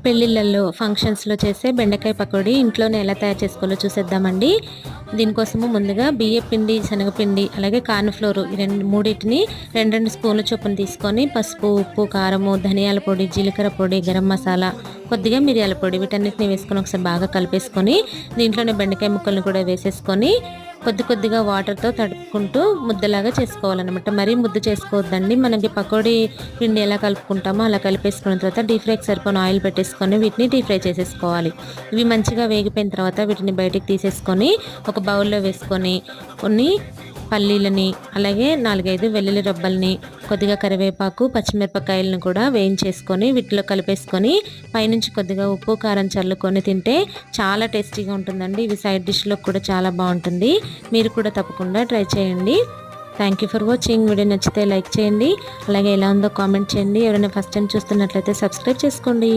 పెళ్ళిళ్ళల్లో ఫంక్షన్స్లో చేసే బెండకాయ పకోడీ ఇంట్లోనే ఎలా తయారు చేసుకోవాలో చూసేద్దామండి. దీనికోసము ముందుగా బియ్య పిండి, శనగపిండి, అలాగే కార్న్ ఫ్లోర్ ఈ మూడింటిని 2 స్పూన్ల చొప్పున తీసుకొని పసుపు, ఉప్పు, కారము, ధనియాల పొడి, జీలకర్ర పొడి, గరం మసాలా, కొద్దిగా మిరియాల పొడి వీటన్నిటిని వేసుకొని ఒకసారి బాగా కలిపేసుకొని దీంట్లోనే బెండకాయ ముక్కలను కూడా వేసేసుకొని కొద్దిగా వాటర్తో తడుపుకుంటూ ముద్దలాగా చేసుకోవాలన్నమాట. మరీ ముద్ద చేసుకోవద్దండి. మనకి పకోడీ పిండి ఎలా కలుపుకుంటామో అలా కలిపేసుకున్న తర్వాత డీప్ ఫ్రైకి సరిపోయిన ఆయిల్ పెట్టేసుకొని వీటిని డీప్ ఫ్రై చేసేసుకోవాలి. ఇవి మంచిగా వేగిపోయిన తర్వాత వీటిని బయటికి తీసేసుకొని ఒక బౌల్లో వేసుకొని కొన్ని పల్లీలని, అలాగే 4-5 వెల్లుల్లి రబ్బల్ని, కొద్దిగా కరివేపాకు, పచ్చిమిరపకాయలను కూడా వేయించేసుకొని వీటిలో కలిపేసుకొని పైనుంచి కొద్దిగా ఉప్పు, కారం చల్లుకొని తింటే చాలా టేస్టీగా ఉంటుందండి. ఇవి సైడ్ డిష్లో కూడా చాలా బాగుంటుంది. మీరు కూడా తప్పకుండా ట్రై చేయండి. Thank you for watching. Video నచ్చితే లైక్ చేయండి, అలాగే ఎలా ఉందో కామెంట్ చేయండి. ఎవరైనా ఫస్ట్ టైం చూస్తున్నట్లయితే సబ్స్క్రైబ్ చేసుకోండి.